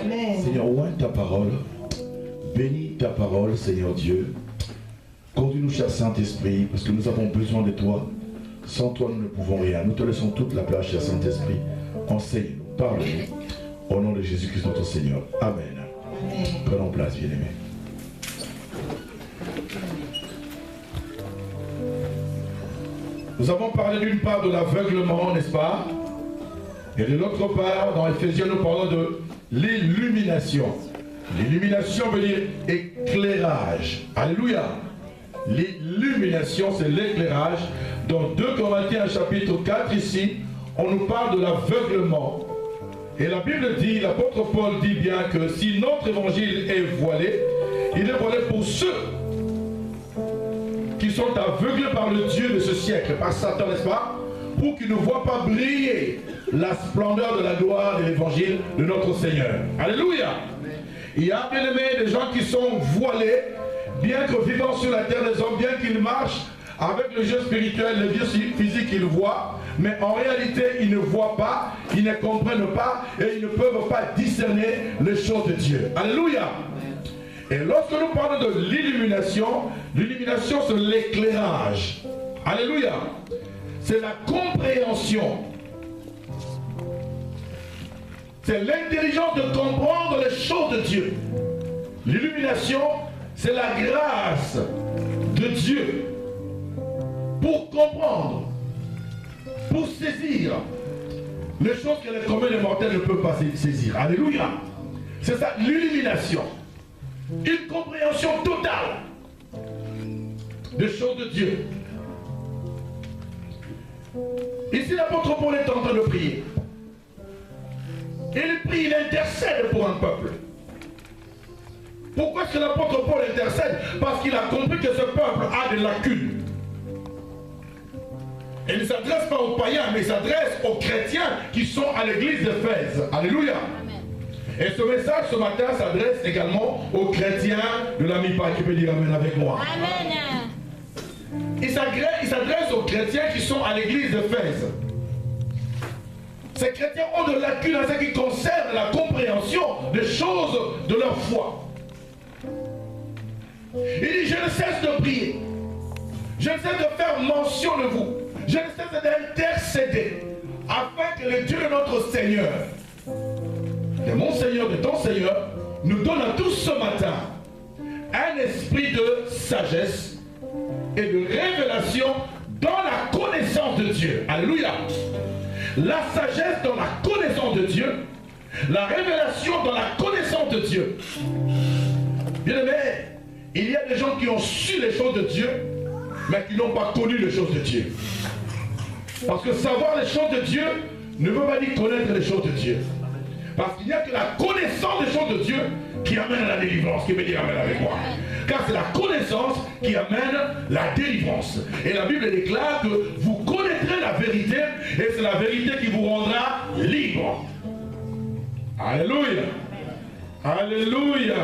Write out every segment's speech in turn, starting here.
Amen. Seigneur, ouvre ta parole. Bénis ta parole, Seigneur Dieu. Conduis-nous, cher Saint-Esprit, parce que nous avons besoin de toi. Sans toi, nous ne pouvons rien. Nous te laissons toute la place, cher Saint-Esprit. Enseigne-nous, parle-nous. Au nom de Jésus-Christ, notre Seigneur. Amen. Amen. Prenons place, bien-aimés. Nous avons parlé d'une part de l'aveuglement, n'est-ce pas? Et de l'autre part, dans Éphésiens, nous parlons de l'illumination. L'illumination veut dire éclairage. Alléluia. L'illumination, c'est l'éclairage. Dans 2 Corinthiens chapitre 4, ici, on nous parle de l'aveuglement. Et la Bible dit, l'apôtre Paul dit bien que si notre évangile est voilé, il est voilé pour ceux qui sont aveuglés par le Dieu de ce siècle, par Satan, n'est-ce pas? Pour qu'ils ne voient pas briller la splendeur de la gloire de l'évangile de notre Seigneur. Alléluia. Il y a bien aimé des gens qui sont voilés, bien que vivant sur la terre des hommes, bien qu'ils marchent avec le jeu spirituel, le vieux physique, ils voient, mais en réalité, ils ne voient pas, ils ne comprennent pas et ils ne peuvent pas discerner les choses de Dieu. Alléluia. Et lorsque nous parlons de l'illumination, l'illumination c'est l'éclairage. Alléluia. C'est la compréhension. C'est l'intelligence de comprendre les choses de Dieu. L'illumination, c'est la grâce de Dieu pour comprendre, pour saisir les choses que les communs et mortels ne peuvent pas saisir. Alléluia. C'est ça, l'illumination. Une compréhension totale des choses de Dieu. Ici, l'apôtre Paul est en train de prier. Il prie, il intercède pour un peuple. Pourquoi est-ce que l'apôtre Paul intercède? Parce qu'il a compris que ce peuple a des lacunes. Et il ne s'adresse pas aux païens, mais il s'adresse aux chrétiens qui sont à l'église d'Éphèse. Alléluia. Et ce message ce matin s'adresse également aux chrétiens de la Mi-Pas, qui peut dire Amen avec moi. Amen. Il s'adresse aux chrétiens qui sont à l'église d'Éphèse. Ces chrétiens ont de lacunes en ce qui concerne la compréhension des choses de leur foi. Il dit, je ne cesse de prier. Je ne cesse de faire mention de vous. Je ne cesse d'intercéder afin que le Dieu de notre Seigneur, de mon Seigneur, de ton Seigneur, nous donne à tous ce matin un esprit de sagesse et de révélation dans la connaissance de Dieu. Alléluia. La sagesse dans la connaissance de Dieu, la révélation dans la connaissance de Dieu. Bien aimé, il y a des gens qui ont su les choses de Dieu, mais qui n'ont pas connu les choses de Dieu. Parce que savoir les choses de Dieu ne veut pas dire connaître les choses de Dieu. Parce qu'il n'y a que la connaissance des choses de Dieu qui amène à la délivrance. Qui veut dire Amen avec moi? Car c'est la connaissance qui amène la délivrance. Et la Bible déclare que vous connaîtrez la vérité et c'est la vérité qui vous rendra libre. Alléluia. Alléluia.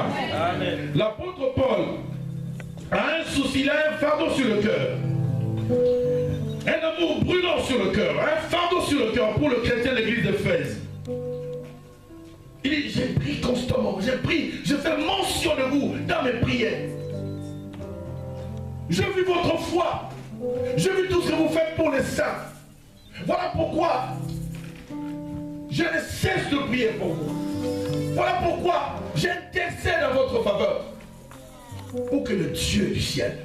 L'apôtre Paul a un souci, il a un fardeau sur le cœur. Un amour brûlant sur le cœur, un fardeau sur le cœur pour le chrétien de l'église d'Éphèse. Il dit, j'ai prié constamment, j'ai prié, je fais mention de vous dans mes prières. J'ai vu votre foi, j'ai vu tout ce que vous faites pour les saints. Voilà pourquoi je ne cesse de prier pour vous. Voilà pourquoi j'intercède en votre faveur. Pour que le Dieu du ciel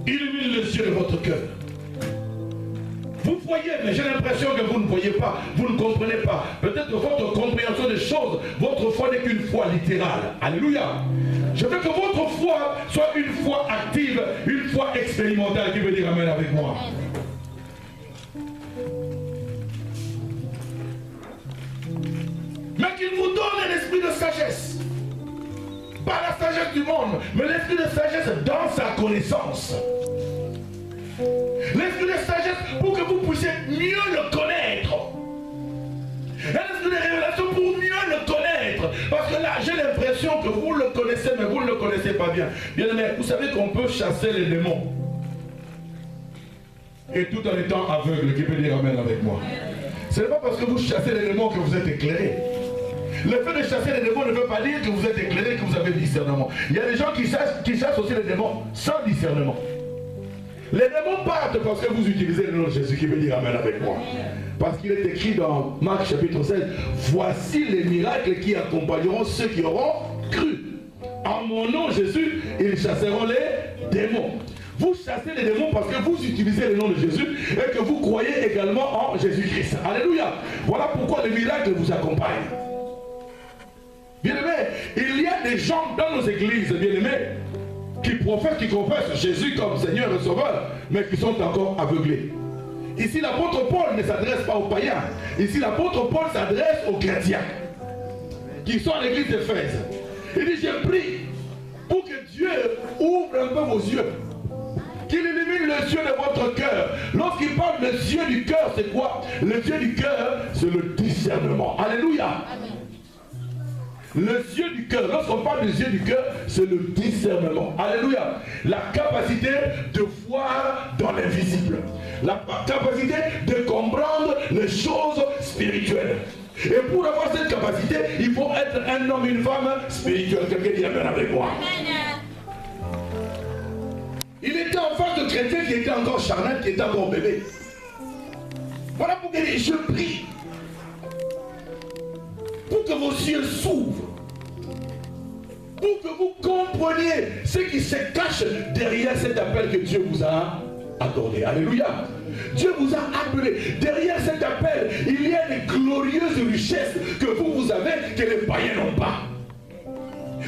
illumine les yeux de votre cœur. Vous voyez, mais j'ai l'impression que vous ne voyez pas, vous ne comprenez pas. Peut-être que votre compréhension des choses, votre foi n'est qu'une foi littérale. Alléluia. Je veux que votre foi soit une foi active, une foi expérimentale, qui veut dire Amen avec moi. Mais qu'il vous donne un esprit de sagesse. Pas la sagesse du monde, mais l'esprit de sagesse dans sa connaissance. L'esprit de sagesse pour que vous puissiez mieux le connaître. Un esprit de révélation pour mieux le connaître. Parce que là, j'ai l'impression que vous le connaissez, mais vous ne le connaissez pas bien. Bien aimé, vous savez qu'on peut chasser les démons. Et tout en étant aveugle, qui peut dire Amen avec moi. Ce n'est pas parce que vous chassez les démons que vous êtes éclairé. Le fait de chasser les démons ne veut pas dire que vous êtes éclairé, que vous avez discernement. Il y a des gens qui chassent aussi les démons sans discernement. Les démons partent parce que vous utilisez le nom de Jésus, qui veut dire amen avec moi. Parce qu'il est écrit dans Marc chapitre 16, voici les miracles qui accompagneront ceux qui auront cru. En mon nom Jésus, ils chasseront les démons. Vous chassez les démons parce que vous utilisez le nom de Jésus et que vous croyez également en Jésus-Christ. Alléluia. Voilà pourquoi les miracles vous accompagnent. Bien-aimés, il y a des gens dans nos églises, bien-aimés, qui professent, qui confessent Jésus comme Seigneur et Sauveur, mais qui sont encore aveuglés. Ici, l'apôtre Paul ne s'adresse pas aux païens. Ici, l'apôtre Paul s'adresse aux chrétiens qui sont à l'église d'Éphèse. Il dit, je prie pour que Dieu ouvre un peu vos yeux, qu'il illumine les yeux de votre cœur. Lorsqu'il parle des yeux du cœur, c'est quoi? Les yeux du cœur, c'est le discernement. Alléluia. Les yeux du cœur, lorsqu'on parle des yeux du cœur, c'est le discernement. Alléluia. La capacité de voir dans l'invisible. La capacité de comprendre les choses spirituelles. Et pour avoir cette capacité, il faut être un homme, une femme spirituelle. Quelqu'un dit amen avec moi. Il était en face de chrétiens qui étaient encore charnels, qui étaient encore bébés. Voilà pourquoi je prie pour que vos yeux s'ouvrent, pour que vous compreniez ce qui se cache derrière cet appel que Dieu vous a accordé. Alléluia. Dieu vous a appelé. Derrière cet appel, il y a des glorieuses richesses que vous avez, que les païens n'ont pas.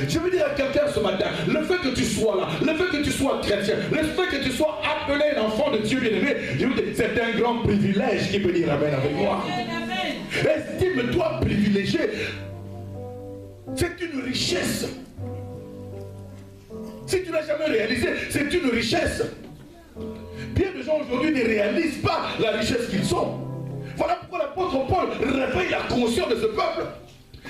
Je veux dire à quelqu'un ce matin, le fait que tu sois là, le fait que tu sois chrétien, le fait que tu sois appelé un enfant de Dieu bien-aimé, je veux dire, c'est un grand privilège qui peut dire amen avec moi. Estime-toi privilégié. C'est une richesse. Si tu n'as jamais réalisé, c'est une richesse. Bien de gens aujourd'hui ne réalisent pas la richesse qu'ils sont. Voilà pourquoi l'apôtre Paul réveille la conscience de ce peuple.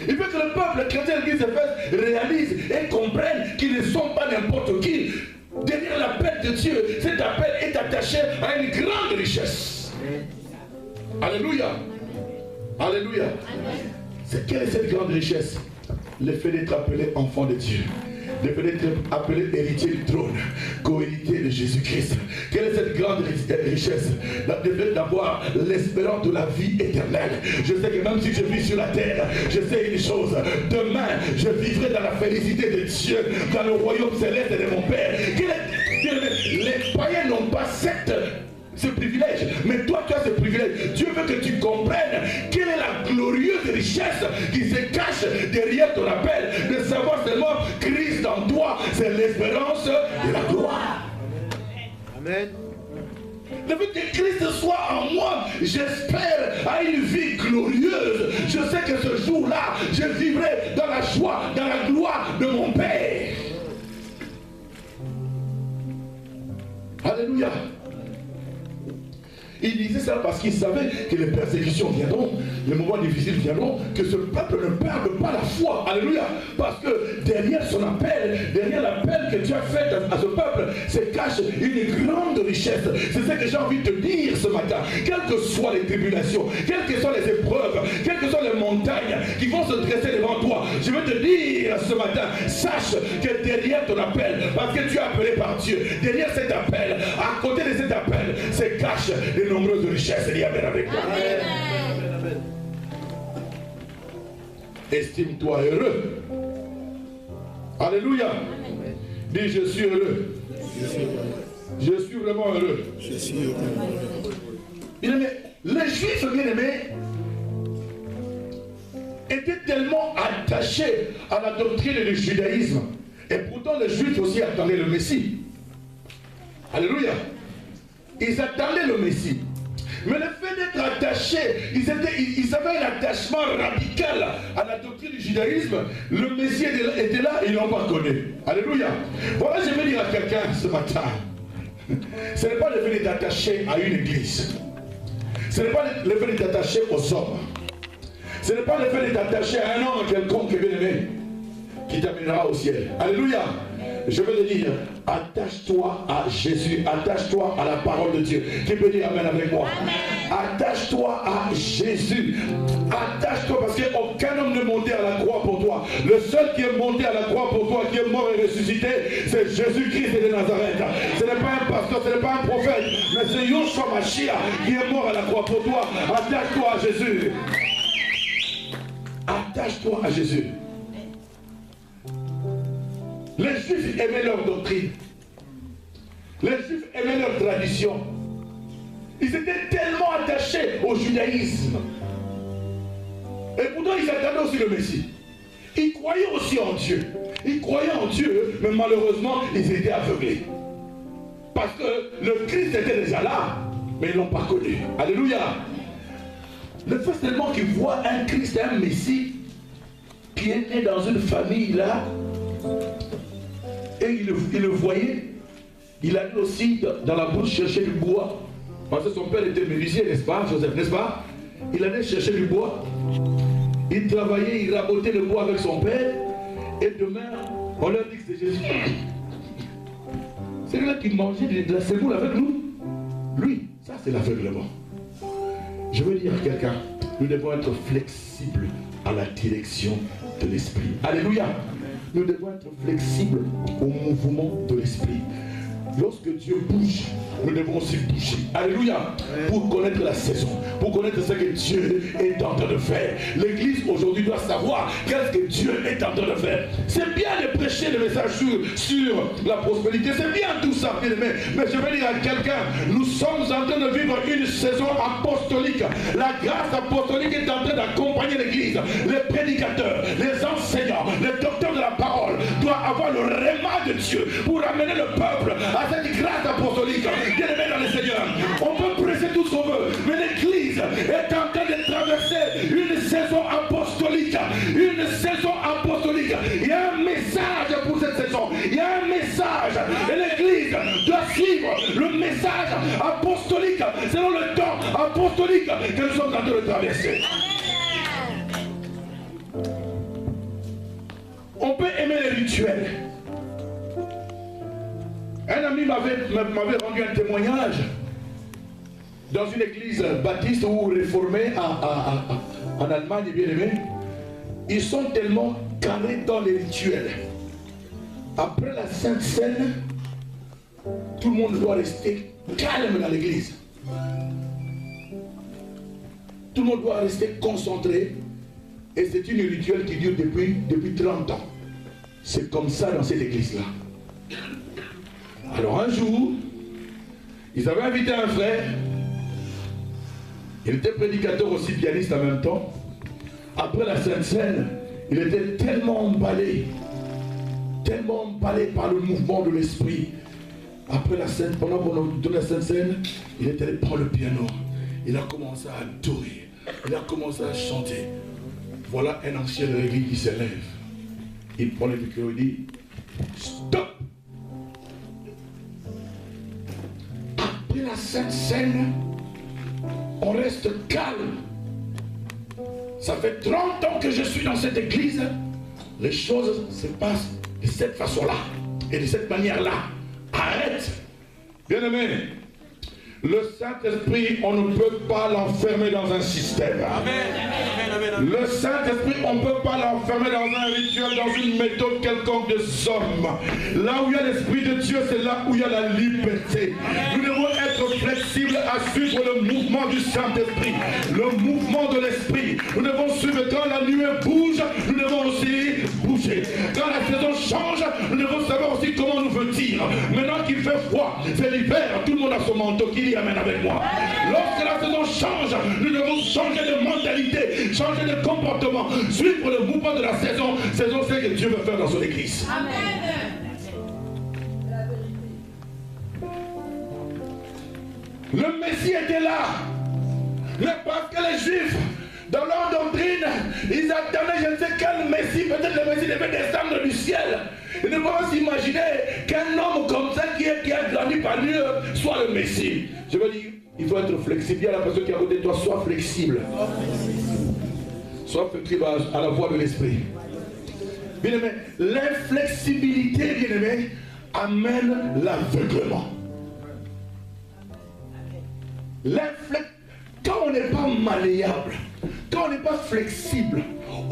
Il veut que le peuple chrétien de l'église d'Éphèse réalise et comprenne qu'ils ne sont pas n'importe qui. Derrière l'appel de Dieu, cet appel est attaché à une grande richesse. Alléluia. Alléluia. Quelle est cette grande richesse? Le fait d'être appelé enfant de Dieu. Le fait d'être appelé héritier du trône, co-héritier de Jésus-Christ. Quelle est cette grande richesse? Le fait d'avoir l'espérance de la vie éternelle. Je sais que même si je vis sur la terre, je sais une chose. Demain, je vivrai dans la félicité de Dieu, dans le royaume céleste de mon Père. Les païens n'ont pas ce privilège, mais toi tu as ce privilège. Dieu veut que tu comprennes quelle est la glorieuse richesse qui se cache derrière ton appel, de savoir seulement Christ en toi, c'est l'espérance de la gloire. Amen. Le fait que Christ soit en moi, j'espère à une vie glorieuse. Je sais que ce jour-là, je vivrai dans la joie, dans la gloire de mon Père. Alléluia. Il disait ça parce qu'il savait que les persécutions viendront, les moments difficiles viendront, que ce peuple ne perde pas la foi. Alléluia. Parce que derrière son appel, derrière l'appel que Dieu a fait à ce peuple, se cache une grande richesse. C'est ce que j'ai envie de te dire ce matin. Quelles que soient les tribulations, quelles que soient les épreuves, quelles que soient les montagnes qui vont se dresser devant toi, je veux te dire ce matin, sache que derrière ton appel, parce que tu es appelé par Dieu, derrière cet appel, à côté de cet appel, se cache de nombreuses richesses. Il y a bien avec toi. Estime-toi heureux. Alléluia. Dis, je suis heureux. Je suis vraiment heureux. Je suis heureux. Bien-aimé, les Juifs, bien-aimés, étaient tellement attachés à la doctrine du judaïsme. Et pourtant, les Juifs aussi attendaient le Messie. Alléluia. Ils attendaient le Messie. Mais le fait d'être attachés, ils avaient un attachement radical à la doctrine du judaïsme. Le Messie était là, ils ne l'ont pas connu. Alléluia. Voilà, je vais dire à quelqu'un ce matin. Ce n'est pas le fait d'être attaché à une église. Ce n'est pas le fait d'être attaché aux hommes. Ce n'est pas le fait d'être attaché à un homme quelconque bien-aimé qui t'amènera au ciel. Alléluia. Je veux te dire, attache-toi à Jésus, attache-toi à la parole de Dieu. Qui peut dire amen avec moi? Amen. Attache-toi à Jésus. Attache-toi parce qu'aucun homme n'est monté à la croix pour toi. Le seul qui est monté à la croix pour toi, qui est mort et ressuscité, c'est Jésus-Christ de Nazareth. Ce n'est pas un pasteur, ce n'est pas un prophète, mais c'est Yoshua Mashiach qui est mort à la croix pour toi. Attache-toi à Jésus. Attache-toi à Jésus. Les Juifs aimaient leur doctrine. Les Juifs aimaient leur tradition. Ils étaient tellement attachés au judaïsme. Et pourtant, ils attendaient aussi le Messie. Ils croyaient aussi en Dieu. Ils croyaient en Dieu, mais malheureusement, ils étaient aveuglés. Parce que le Christ était déjà là, mais ils ne l'ont pas connu. Alléluia. Le fait seulement qu'ils voient un Christ, un Messie, qui est né dans une famille là, et il le voyait, il allait aussi dans la bouche chercher du bois. Parce que son père était musicien, n'est-ce pas, Joseph, n'est-ce pas? Il allait chercher du bois. Il travaillait, il rabotait le bois avec son père. Et demain, on leur dit que c'est Jésus. C'est là qui mangeait de la semoule avec nous. Lui, ça c'est l'aveuglement. Je veux dire à quelqu'un, nous devons être flexibles à la direction de l'esprit. Alléluia. Nous devons être flexibles au mouvement de l'esprit. Lorsque Dieu bouge, nous devons aussi bouger. Alléluia. Pour connaître la saison, pour connaître ce que Dieu est en train de faire. L'Église aujourd'hui doit savoir qu'est-ce que Dieu est en train de faire. C'est bien de prêcher le message sur la prospérité. C'est bien tout ça, bien aimé. Mais je vais dire à quelqu'un, nous sommes en train de vivre une saison apostolique. La grâce apostolique est en train d'accompagner l'Église. Les prédicateurs, les enseignants, les docteurs de la parole doivent avoir le réma de Dieu pour amener le peuple à cette grâce apostolique. Bien aimé dans le Seigneur, on peut presser tout ce qu'on veut, mais l'Église est en train de traverser une saison apostolique. Une saison apostolique. Il y a un message pour cette saison. Il y a un message. Et l'Église doit suivre le message apostolique selon le temps apostolique que nous sommes en train de traverser. On peut aimer les rituels. Un ami m'avait rendu un témoignage dans une église baptiste ou réformée en Allemagne, bien aimé. Ils sont tellement carrés dans les rituels. Après la Sainte Seine, tout le monde doit rester calme dans l'église. Tout le monde doit rester concentré. Et c'est une rituel qui dure depuis 30 ans. C'est comme ça dans cette église-là. Alors un jour, ils avaient invité un frère. Il était prédicateur aussi, pianiste en même temps. Après la Sainte Seine, il était tellement emballé par le mouvement de l'esprit. Après la Sainte, pendant la Sainte Seine, il était allé prendre le piano. Il a commencé à adorer. Il a commencé à chanter. Voilà un ancien de l'église qui s'élève. Il prend le micro et dit stop. Après la Sainte Seine, on reste calme. Ça fait 30 ans que je suis dans cette église. Les choses se passent de cette façon-là et de cette manière-là. Arrête. Bien-aimé, le Saint-Esprit, on ne peut pas l'enfermer dans un système. Amen. Le Saint-Esprit, on ne peut pas l'enfermer dans un rituel, dans une méthode quelconque de somme. Là où il y a l'Esprit de Dieu, c'est là où il y a la liberté. Nous devons être flexibles à suivre le mouvement du Saint-Esprit, le mouvement de l'Esprit. Nous devons suivre quand la nuée bouge, nous devons aussi bouger. Quand la saison change, nous devons savoir aussi comment nous vêtir. Maintenant qu'il fait froid, c'est l'hiver, tout le monde a son manteau qui dit amen avec moi. Lorsque la saison change, nous devons changer de mentalité, changer de comportement, suivre le mouvement de la saison. Saison, c'est ce que Dieu veut faire dans son église. Amen. Le Messie était là. Mais parce que les Juifs, dans leur doctrine, ils attendaient je ne sais quel Messie, peut-être le Messie devait descendre du ciel. Ils ne peuvent pas s'imaginer qu'un homme comme ça qui a grandi parmi eux soit le Messie. Je veux dire, il faut être flexible. Il y a la personne qui est à côté de toi, sois flexible. Sois flexible à la voix de l'esprit. Bien aimé, l'inflexibilité, bien aimé, amène l'aveuglement. quand on n'est pas malléable, quand on n'est pas flexible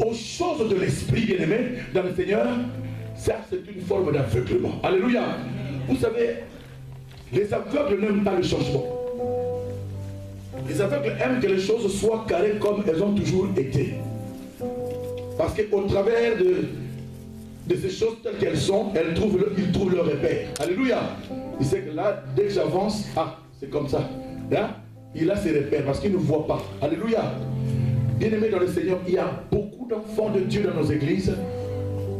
aux choses de l'esprit, bien-aimé, dans le Seigneur, ça c'est une forme d'aveuglement. Alléluia. Vous savez, les aveugles n'aiment pas le changement. Les aveugles aiment que les choses soient carrées comme elles ont toujours été. Parce qu'au travers de ces choses telles qu'elles sont, ils trouvent leur repère. Alléluia. Il sait que là, dès que j'avance, c'est comme ça. Là, il a ses repères parce qu'il ne voit pas. Alléluia. Bien-aimés dans le Seigneur, il y a beaucoup d'enfants de Dieu dans nos églises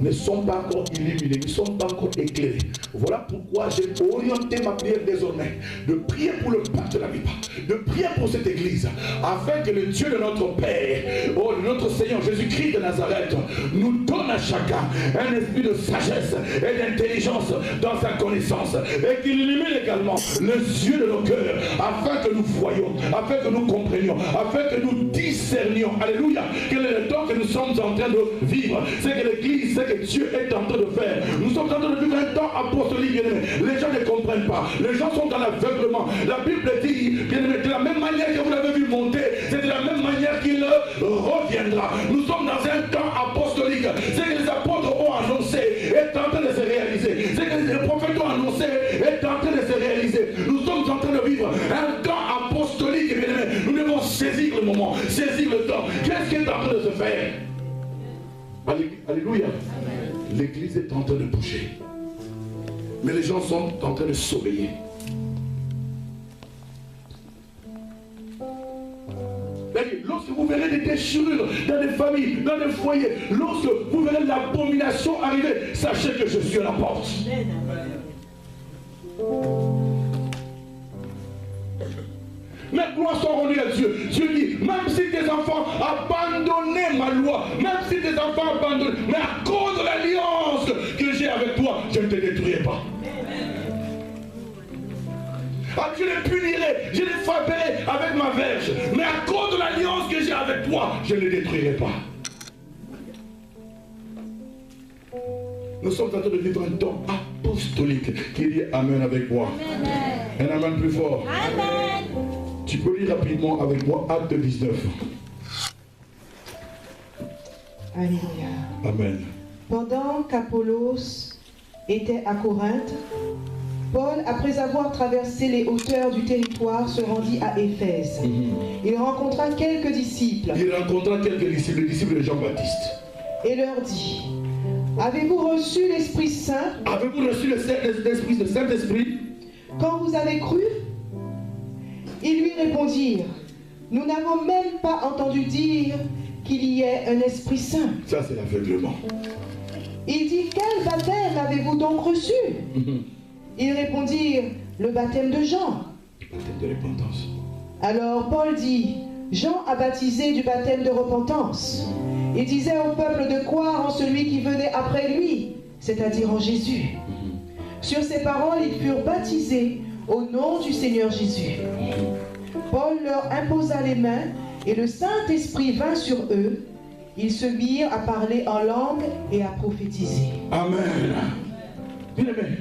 ne sont pas encore illuminés, ne sont pas encore éclairés. Voilà pourquoi j'ai orienté ma prière désormais de prier pour le pacte de la vie, de prier pour cette église, afin que le Dieu de notre Père, de notre Seigneur Jésus-Christ de Nazareth, nous donne à chacun un esprit de sagesse et d'intelligence dans sa connaissance, et qu'il illumine également les yeux de nos cœurs, afin que nous voyions, afin que nous comprenions, afin que nous discernions. Alléluia. Quel est le temps que nous sommes en train de vivre? C'est que l'église, c'est que Dieu est en train de faire. Nous sommes en train de vivre un temps apostolique, bien-aimé. Les gens ne comprennent pas. Les gens sont dans l'aveuglement. La Bible dit, bien-aimé, de la même manière que vous l'avez vu monter, c'est de la même manière qu'il reviendra. Nous sommes dans un temps apostolique. C'est que les apôtres ont annoncé, est en train de se réaliser. C'est que les prophètes ont annoncé, est en train de se réaliser. Nous sommes en train de vivre un temps apostolique, bien-aimé. Nous devons saisir le moment, saisir le temps. Qu'est-ce qui est en train de se faire? Alléluia. L'église est en train de bouger. Mais les gens sont en train de s'obéir. Lorsque vous verrez des déchirures dans des familles, dans des foyers, lorsque vous verrez l'abomination arriver, sachez que je suis à la porte. Mais gloire soit rendue à Dieu. Dieu dit, même si tes enfants abandonnaient ma loi, même si tes enfants abandonnent, mais à cause de l'alliance que j'ai avec toi, je ne te détruirai pas. Je les punirai, je les frapperai avec ma verge, mais à cause de l'alliance que j'ai avec toi, je ne les détruirai pas. Nous sommes en train de vivre un temps apostolique. Qui dit Amen avec moi? Amen. Un amen plus fort. Amen. Tu peux lire rapidement avec moi Acte 19. Alléluia. Amen. Pendant qu'Apollos était à Corinthe, Paul, après avoir traversé les hauteurs du territoire, se rendit à Éphèse. Il rencontra quelques disciples. Les disciples de Jean-Baptiste. Et leur dit, avez-vous reçu l'Esprit Saint? Avez-vous reçu le Saint-Esprit? Quand vous avez cru? Ils lui répondirent, nous n'avons même pas entendu dire qu'il y ait un Esprit Saint. Ça, c'est l'aveuglement. Il dit, quel baptême avez-vous donc reçu? Ils répondirent, le baptême de Jean. Le baptême de repentance. Alors Paul dit, Jean a baptisé du baptême de repentance. Il disait au peuple de croire en celui qui venait après lui, c'est-à-dire en Jésus. Sur ces paroles, ils furent baptisés au nom du Seigneur Jésus. Paul leur imposa les mains et le Saint-Esprit vint sur eux. Ils se mirent à parler en langue et à prophétiser. Amen. Bien-aimés,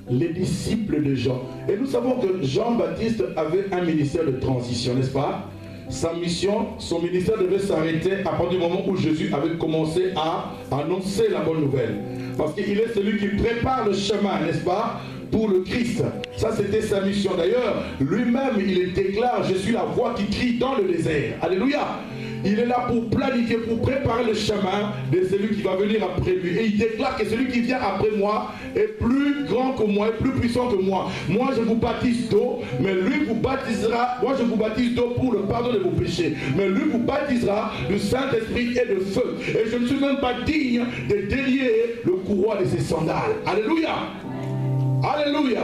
les disciples de Jean. Et nous savons que Jean-Baptiste avait un ministère de transition, n'est-ce pas? Sa mission, son ministère devait s'arrêter à partir du moment où Jésus avait commencé à annoncer la bonne nouvelle. Parce qu'il est celui qui prépare le chemin, n'est-ce pas, pour le Christ. Ça, c'était sa mission. D'ailleurs, lui-même, il déclare, je suis la voix qui crie dans le désert. Alléluia. Il est là pour planifier, pour préparer le chemin de celui qui va venir après lui. Et il déclare que celui qui vient après moi est plus grand que moi, est plus puissant que moi. Moi, je vous baptise d'eau, mais lui vous baptisera. Moi, je vous baptise d'eau pour le pardon de vos péchés. Mais lui vous baptisera du Saint-Esprit et de feu. Et je ne suis même pas digne de délier le courroie de ses sandales. Alléluia. Alléluia.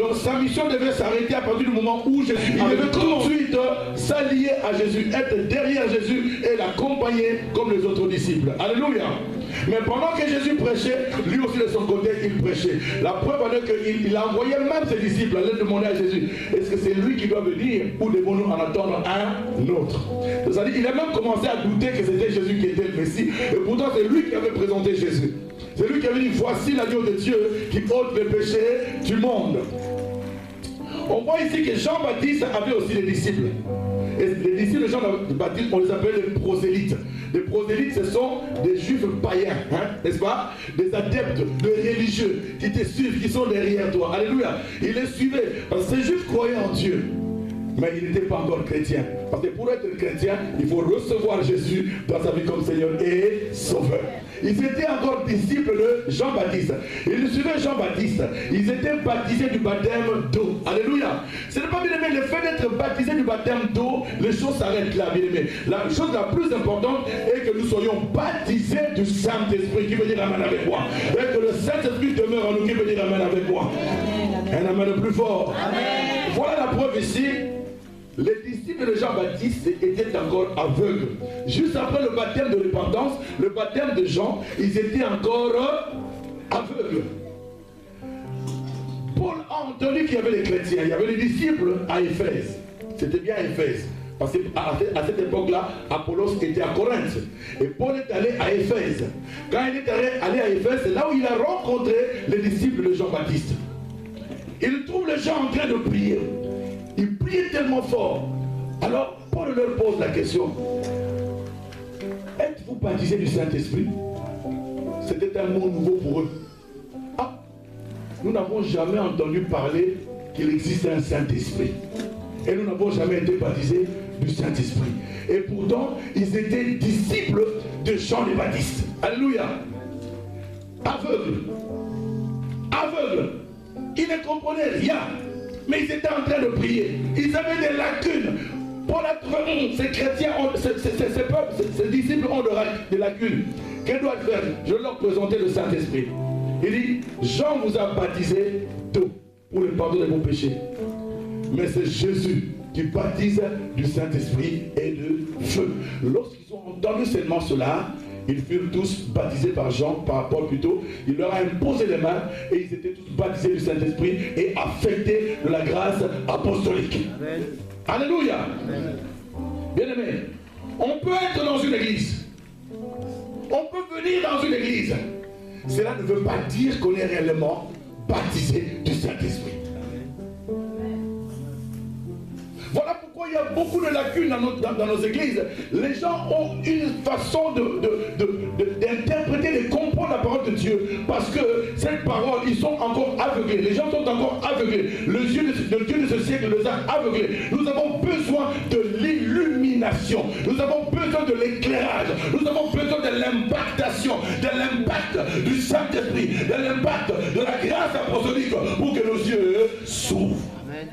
Donc sa mission devait s'arrêter à partir du moment où Jésus il devait tout de suite s'allier à Jésus, être derrière Jésus et l'accompagner comme les autres disciples. Alléluia. Mais pendant que Jésus prêchait, lui aussi de son côté, il prêchait. La preuve en est qu'il a envoyé même ses disciples à aller demander à Jésus, est-ce que c'est lui qui doit venir ou devons-nous en attendre un autre? C'est-à-dire qu'il a même commencé à douter que c'était Jésus qui était le Messie. Et pourtant c'est lui qui avait présenté Jésus. C'est lui qui avait dit, voici l'agneau de Dieu qui ôte les péchés du monde. On voit ici que Jean-Baptiste avait aussi des disciples. Et les disciples de Jean le Baptiste, on les appelle les prosélytes. Les prosélytes, ce sont des juifs païens, hein, n'est-ce pas? Des adeptes, des religieux qui te suivent, qui sont derrière toi. Alléluia. Ils les suivaient. Parce que ces juifs croyaient en Dieu. Mais il n'était pas encore chrétien. Parce que pour être chrétien, il faut recevoir Jésus dans sa vie comme Seigneur et Sauveur. Ils étaient encore disciples de Jean-Baptiste. Ils suivaient Jean-Baptiste. Ils étaient baptisés du baptême d'eau. Alléluia. Ce n'est pas, bien aimé, le fait d'être baptisé du baptême d'eau, les choses s'arrêtent là, bien aimé. La chose la plus importante est que nous soyons baptisés du Saint-Esprit. Qui veut dire amen avec moi? Et que le Saint-Esprit demeure en nous. Qui veut dire amen avec moi? Un amen le plus fort. Amen. Voilà la preuve ici. Les disciples de Jean-Baptiste étaient encore aveugles. Juste après le baptême de repentance, le baptême de Jean, ils étaient encore aveugles. Paul a entendu qu'il y avait les chrétiens, il y avait les disciples à Éphèse. C'était bien à Éphèse. Parce qu'à cette époque-là, Apollos était à Corinthe. Et Paul est allé à Éphèse. Quand il est allé à Éphèse, c'est là où il a rencontré les disciples de Jean-Baptiste. Il trouve les gens en train de prier. Ils priaient tellement fort. Alors, Paul leur pose la question. Êtes-vous baptisés du Saint-Esprit? C'était un mot nouveau pour eux. Ah, nous n'avons jamais entendu parler qu'il existe un Saint-Esprit. Et nous n'avons jamais été baptisés du Saint-Esprit. Et pourtant, ils étaient disciples de Jean le Baptiste. Alléluia. Aveugles. Aveugles. Ils ne comprenaient rien. Mais ils étaient en train de prier. Ils avaient des lacunes. Paul a trouvé, ces chrétiens, ces disciples ont des lacunes. Qu'est-ce doit faire? Je leur présentais le Saint-Esprit. Il dit, Jean vous a baptisé d'eau pour le pardon de vos péchés. Mais c'est Jésus qui baptise du Saint-Esprit et de feu. Lorsqu'ils ont entendu seulement cela, ils furent tous baptisés par Jean, par Paul plutôt. Il leur a imposé les mains et ils étaient tous baptisés du Saint-Esprit et affectés de la grâce apostolique. Amen. Alléluia. Amen. Bien-aimés, on peut être dans une église. On peut venir dans une église. Cela ne veut pas dire qu'on est réellement baptisé du Saint-Esprit. Voilà pourquoi il y a beaucoup de lacunes dans nos églises. Les gens ont une façon d'interpréter, de comprendre la parole de Dieu. Parce que cette parole, ils sont encore aveuglés. Les gens sont encore aveuglés. Le Dieu de ce siècle les a aveuglés. Nous avons besoin de l'illumination. Nous avons besoin de l'éclairage. Nous avons besoin de l'impactation, de l'impact du Saint-Esprit, de l'impact de la grâce apostolique pour que nos yeux s'ouvrent. Amen.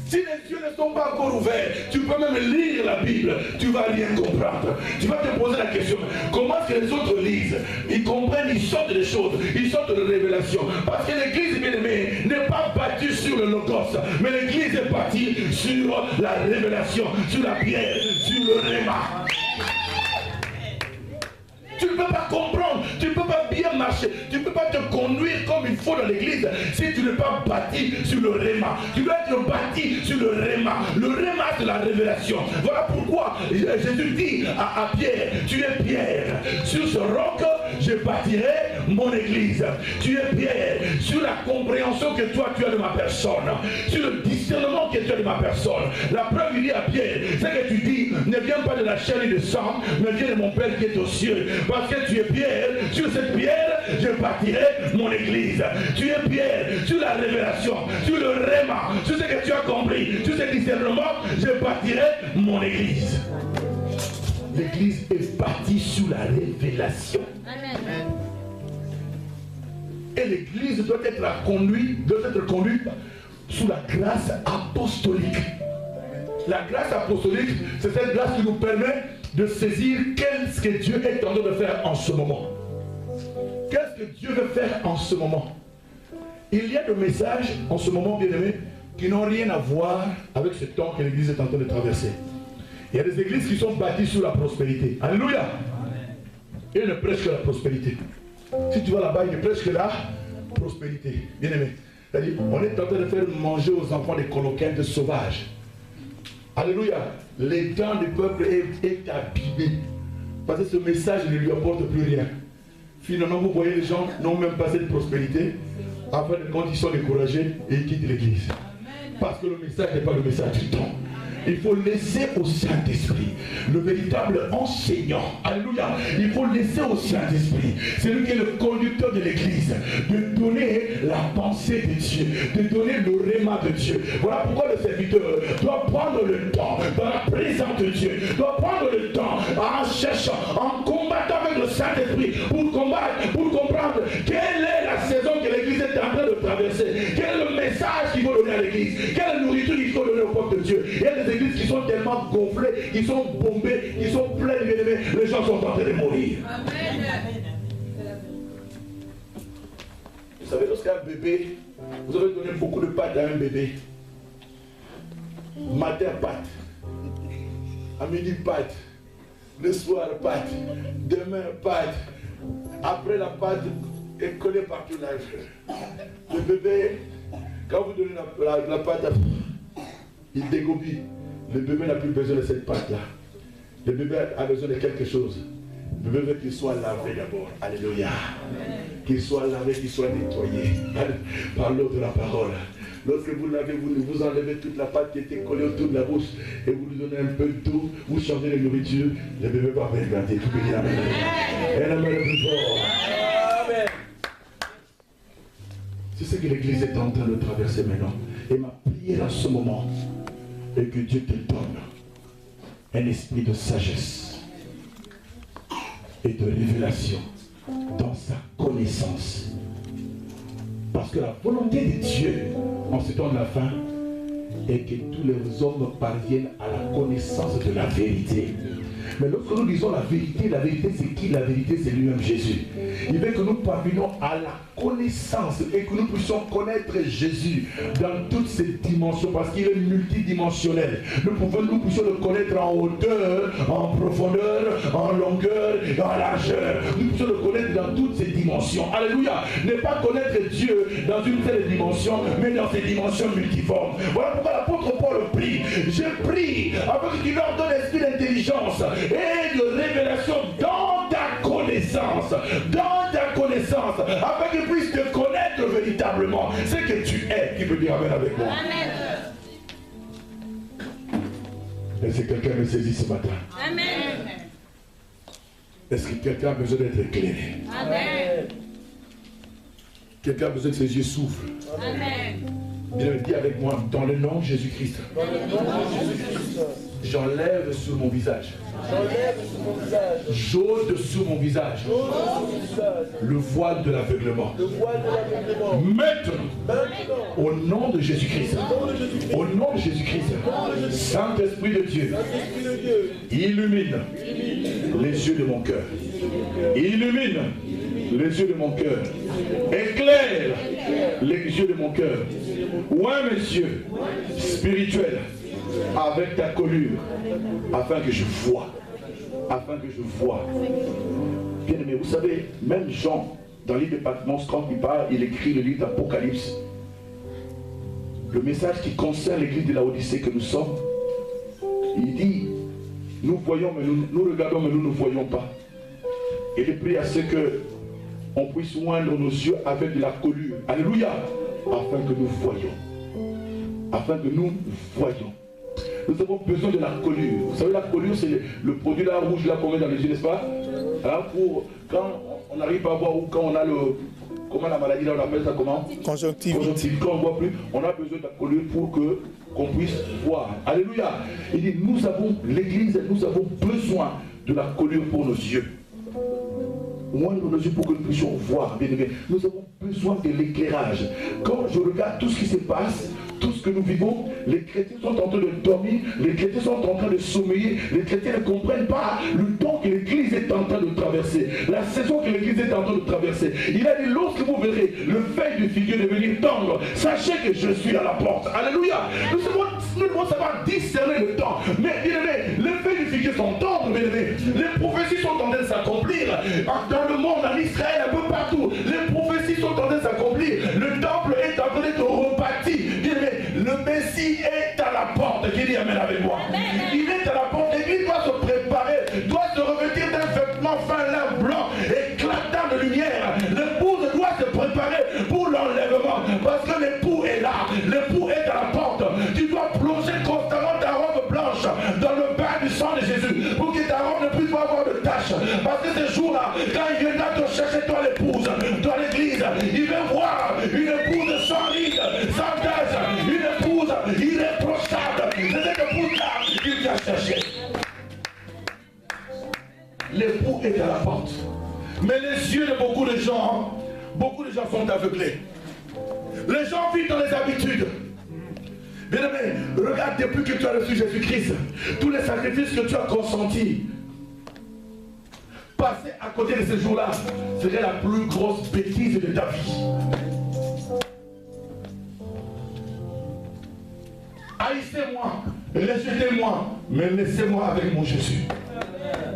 Si les yeux ne sont pas encore ouverts, tu peux même lire la Bible, tu vas rien comprendre. Tu vas te poser la question, comment est-ce que les autres lisent? Ils comprennent, ils sortent des choses, ils sortent de révélations. Parce que l'église, bien aimée, n'est pas bâtie sur le logos, mais l'église est bâtie sur la révélation, sur la pierre, sur le réma. Tu ne peux pas comprendre, tu ne peux pas bien marcher, tu ne peux pas te conduire comme il faut dans l'église si tu n'es pas bâti sur le réma. Tu dois être bâti sur le réma. Le réma, c'est la révélation. Voilà pourquoi Jésus dit à Pierre, tu es Pierre, sur ce roc je bâtirai mon église. Tu es Pierre, sur la compréhension que toi tu as de ma personne, sur le discernement que tu as de ma personne. La preuve il dit à Pierre, c'est que tu dis, ne viens pas de la chair et du sang, mais viens de mon Père qui est aux cieux. Parce que tu es Pierre, sur cette pierre, je bâtirai mon église. Tu es Pierre, sur la révélation, sur le réma, sur ce que tu as compris, sur ce discernement, je bâtirai mon église. L'église est bâtie sous la révélation. Amen. Et l'église doit être conduite sous la grâce apostolique. La grâce apostolique, c'est cette grâce qui nous permet de saisir qu'est-ce que Dieu est en train de faire en ce moment. Qu'est-ce que Dieu veut faire en ce moment? Il y a des messages en ce moment, bien aimés, qui n'ont rien à voir avec ce temps que l'église est en train de traverser. Il y a des églises qui sont bâties sur la prospérité. Alléluia. Et ils ne prêchent que la prospérité. Si tu vas là-bas, ils ne prêchent que la prospérité. Bien aimé. C'est-à-dire, on est en train de faire manger aux enfants des coloquins de sauvages. Alléluia. Les dents du peuple est abîmé. Parce que ce message ne lui apporte plus rien. Finalement, vous voyez, les gens n'ont même pas cette prospérité. Après, quand ils sont découragés, et ils quittent l'église. Parce que le message n'est pas le message du temps. il faut laisser au Saint-Esprit, le véritable enseignant. Alléluia. Il faut laisser au Saint-Esprit, c'est lui qui est le conducteur de l'église, de donner la pensée de Dieu, de donner le réma de Dieu. Voilà pourquoi le serviteur doit prendre le temps dans la présence de Dieu, doit prendre le temps en cherchant, en combattant avec le Saint-Esprit pour combattre, pour comprendre quelle est la saison que l'église est en train de traverser, quel est le message qu'il faut donner à l'église, quelle est la nourriture qu'il faut donner au peuple de Dieu. Il y a des églises qui sont tellement gonflées, qui sont bombées, qui sont pleines d'ennemis, les gens sont en train de mourir. Amen. Vous savez, lorsqu'un bébé, vous avez donné beaucoup de pâtes à un bébé. Matin, pâtes. À midi, pâtes. Le soir, pâtes. Demain, pâtes. Après, la pâte est collée partout là. Le bébé, quand vous donnez la pâte, il dégobille. Le bébé n'a plus besoin de cette pâte-là. Le bébé a besoin de quelque chose. Le bébé veut qu'il soit lavé d'abord. Alléluia. Qu'il soit lavé, qu'il soit nettoyé par l'eau de la parole. Lorsque vous lavez, vous enlevez toute la pâte qui était collée autour de la bouche et vous lui donnez un peu d'eau, vous changez la nourriture, le bébé va regarder. Tout peut dire amen. Et la main le plus fort. Amen. C'est ce que l'église est en train de traverser maintenant. Et ma prière en ce moment est que Dieu te donne un esprit de sagesse et de révélation dans sa connaissance. Parce que la volonté de Dieu en ce temps de la fin est que tous les hommes parviennent à la connaissance de la vérité. Mais lorsque nous disons la vérité c'est qui? La vérité c'est lui-même Jésus. Il veut que nous parvenions à la connaissance et que nous puissions connaître Jésus dans toutes ses dimensions parce qu'il est multidimensionnel. Nous puissions le connaître en hauteur, en profondeur, en longueur et en largeur. Nous puissions le connaître dans toutes ses dimensions. Alléluia. Ne pas connaître Dieu dans une seule dimension, mais dans ses dimensions multiformes. Voilà pourquoi l'apôtre Paul prie. Je prie afin qu'il leur donne l'esprit d'intelligence et de révélation dans ta connaissance, afin qu'ils puissent te connaître véritablement ce que tu es. Qui peut dire amen avec moi? Amen. Est-ce que quelqu'un me saisit ce matin? Amen. Est-ce que quelqu'un a besoin d'être éclairé? Amen. Quelqu'un a besoin que ses yeux s'ouvrent? Amen. Bien, dis avec moi, dans le nom de Jésus-Christ. J'enlève sur mon visage. J'ôte sur mon visage. Le voile de l'aveuglement. Maintenant, au nom de Jésus-Christ. Au nom de Jésus-Christ. Saint-Esprit de Dieu. Illumine les yeux de mon cœur. Illumine les yeux de mon cœur. Éclaire les yeux de mon cœur. Ouais, messieurs, spirituel, avec ta colure, afin que je vois. Afin que je vois. Bien aimé, vous savez, même Jean, dans le livre de Patmos, quand il parle, il écrit le livre d'Apocalypse. Le message qui concerne l'église de Laodicée que nous sommes, il dit, nous voyons, mais nous regardons, mais nous ne voyons pas. Et il prie à ce que on puisse oindre nos yeux avec de la colure. Alléluia. Afin que nous voyons. Afin que nous voyons. Nous avons besoin de la colure. Vous savez, la colure, c'est le produit là rouge là qu'on met dans les yeux, n'est-ce pas? Alors pour quand on n'arrive pas à voir ou quand on a le. Comment la maladie là, on appelle ça comment? Conjonctivite. Quand on ne voit plus, on a besoin de la colure pour qu'on puisse voir. Alléluia. Il dit, nous avons, l'église, nous avons besoin de la colure pour nos yeux. Oindre nos yeux pour que nous puissions voir, bien aimé. Nous avons besoin de l'éclairage. Quand je regarde tout ce qui se passe, tout ce que nous vivons, les chrétiens sont en train de dormir, les chrétiens sont en train de sommeiller, les chrétiens ne comprennent pas le temps que l'église est en train de traverser, la saison que l'église est en train de traverser. Il a dit, lorsque vous verrez le feuille du figuier devenir tendre, sachez que je suis à la porte. Alléluia. Nous devons savoir discerner le temps. Mais bien aimé, les feuilles du figuier sont tendres, bien aimé. Les prophéties sont en train de s'accomplir. Dans le monde, en Israël, un peu partout, les prophéties sont en train de s'accomplir. Le temple est en train d'être rebâti. Bien aimé, le Messie est à la porte. Qui dit amen avec moi? Il est à la porte. L'église doit se préparer, doit se revêtir d'un vêtement fin lin blanc, éclatant de lumière. L'épouse doit se préparer pour l'enlèvement. Parce que l'époux est là. L'époux est à la porte. Tu dois plonger constamment ta robe blanche quand il viendra te chercher, toi l'épouse, toi l'église, il veut voir une épouse sans ride, sans tache, une épouse irréprochable. C'est cette épouse-là qu'il vient chercher. L'époux est à la porte. Mais les yeux de beaucoup de gens sont aveuglés. Les gens vivent dans les habitudes. Bien-aimé, regarde, depuis que tu as reçu Jésus-Christ, tous les sacrifices que tu as consentis, passer à côté de ces jours-là serait la plus grosse bêtise de ta vie. Haïssez-moi, rejetez-moi, mais laissez-moi avec mon Jésus.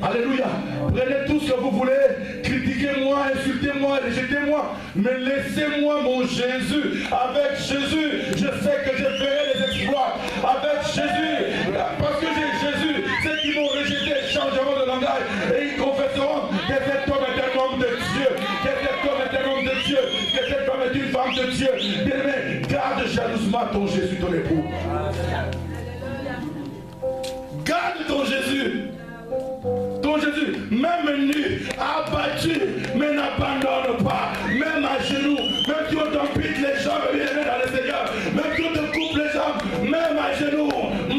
Alléluia. Prenez tout ce que vous voulez, critiquez-moi, insultez-moi, rejetez-moi, mais laissez-moi mon Jésus. Avec Jésus, je sais que je ferai les exploits. Avec Jésus, parce que j'ai Jésus, ceux qui m'ont rejeté changeront de langage et ils confesseront que cet homme est un homme de Dieu, que cet homme est un homme de Dieu, que cette femme est une femme de Dieu. Bien-aimé, garde jalousement ton Jésus, ton époux. Garde ton Jésus. Ton Jésus, même nu, abattu, mais n'abandonne pas. Même à genoux, même si on t'empile les jambes, bien dans le Seigneur, même si on te coupe les jambes, même à genoux,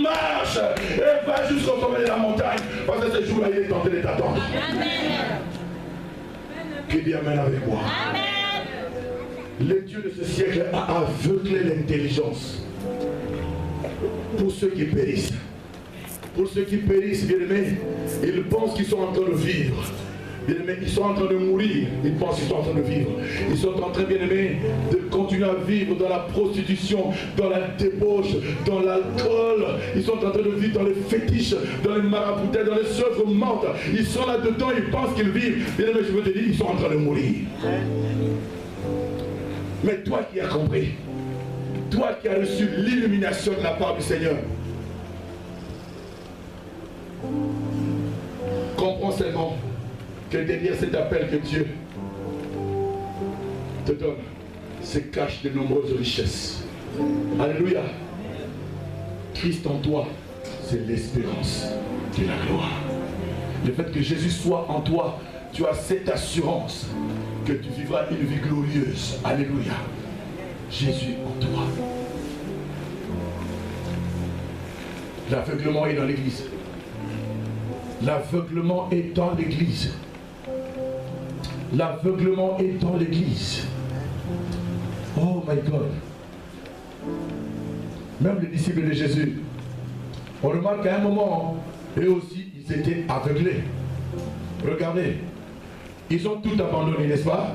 marche et va jusqu'au sommet de la montagne. Parce que ce jour-là, il est tenté de t'attendre. Qui dit Amen avec moi? Le Dieu de ce siècle a aveuglé l'intelligence pour ceux qui périssent. Pour ceux qui périssent, bien-aimés, ils pensent qu'ils sont en train de vivre. Bien-aimés, ils sont en train de mourir. Ils pensent qu'ils sont en train de vivre. Ils sont en train, bien-aimés, de continuer à vivre dans la prostitution, dans la débauche, dans l'alcool. Ils sont en train de vivre dans les fétiches, dans les maraboutins, dans les œuvres mortes. Ils sont là-dedans, ils pensent qu'ils vivent. Bien-aimés, je veux te dire, ils sont en train de mourir. Mais toi qui as compris, toi qui as reçu l'illumination de la part du Seigneur, comprends seulement que derrière cet appel que Dieu te donne se cachent de nombreuses richesses. Alléluia. Christ en toi, c'est l'espérance de la gloire. Le fait que Jésus soit en toi, tu as cette assurance que tu vivras une vie glorieuse. Alléluia. Jésus en toi. L'aveuglement est dans l'église. L'aveuglement est dans l'église. L'aveuglement est dans l'église. Oh my God. Même les disciples de Jésus, on remarque qu'à un moment, eux aussi, ils étaient aveuglés. Regardez, ils ont tout abandonné, n'est-ce pas?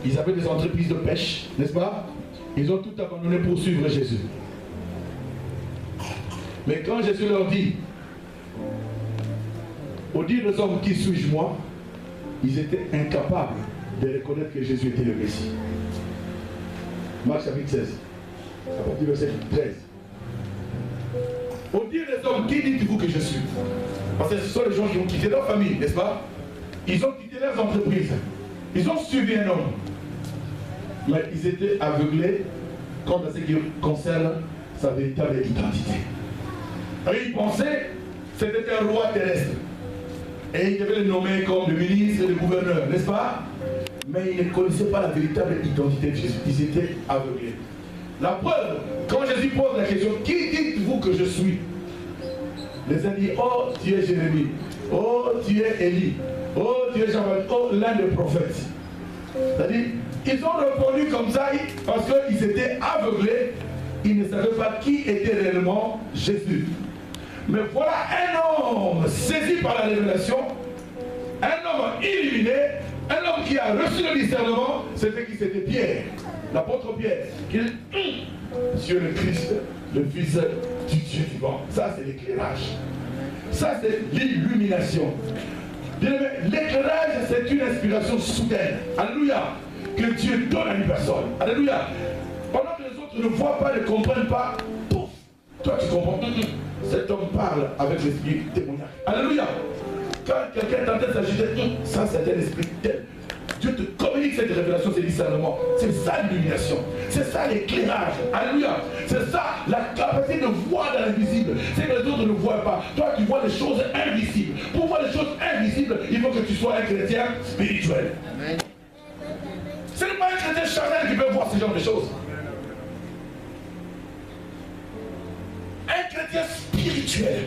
Ils avaient des entreprises de pêche, n'est-ce pas? Ils ont tout abandonné pour suivre Jésus. Mais quand Jésus leur dit, au dire des hommes qui suis-je moi, ils étaient incapables de reconnaître que Jésus était le Messie. Marc chapitre 16, à partir du verset 13. Au dire des hommes, qui dites-vous que je suis? Parce que ce sont les gens qui ont quitté leur famille, n'est-ce pas? Ils ont quitté leurs entreprises. Ils ont suivi un homme. Mais ils étaient aveuglés quant à ce qui concerne sa véritable identité. Et ils pensaient que c'était un roi terrestre. Et ils devaient le nommer comme le ministre et le gouverneur, n'est-ce pas? Mais ils ne connaissaient pas la véritable identité de Jésus. Ils étaient aveuglés. La preuve, quand Jésus pose la question, qui dites-vous que je suis? Les uns disent, oh, tu es Jérémie. Oh, tu es Élie. Oh, tu es Jean-Baptiste. Oh, l'un des prophètes. C'est-à-dire, ils ont répondu comme ça parce qu'ils étaient aveuglés. Ils ne savaient pas qui était réellement Jésus. Mais voilà un homme saisi par la révélation, un homme illuminé, un homme qui a reçu le discernement, c'était qui? C'était Pierre, l'apôtre Pierre, qui dit, Monsieur le Christ, le Fils du Dieu vivant. Ça c'est l'éclairage. Ça c'est l'illumination. L'éclairage c'est une inspiration soudaine. Alléluia. Que Dieu donne à une personne. Alléluia. Pendant que les autres ne voient pas, ne comprennent pas, pouf, toi tu comprends. Cet homme parle avec l'esprit témoignage. Alléluia. Quand quelqu'un est en train de s'agiter, ça c'est un esprit tel. Dieu te communique cette révélation, c'est discernement. C'est ça l'illumination. C'est ça l'éclairage. Alléluia. C'est ça la capacité de voir dans l'invisible. C'est que les autres ne voient pas. Toi tu vois les choses invisibles. Pour voir voir les choses invisibles, il faut que tu sois un chrétien spirituel. Amen. Ce n'est pas un chrétien charnel qui peut voir ce genre de choses. Un chrétien spirituel.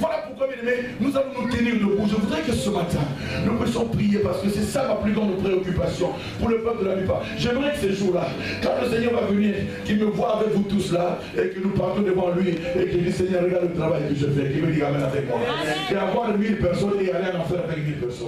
Voilà pourquoi, bien aimés, nous allons nous tenir debout. Je voudrais que ce matin, nous puissions prier parce que c'est ça ma plus grande préoccupation pour le peuple de la Nupa. J'aimerais que ces jours-là, quand le Seigneur va venir, qu'il me voit avec vous tous là et que nous partons devant lui et qu'il dit Seigneur, regarde le travail que je fais, qu'il me dit Amen avec moi. Et avoir 1000 personnes et aller en enfer avec 1000 personnes.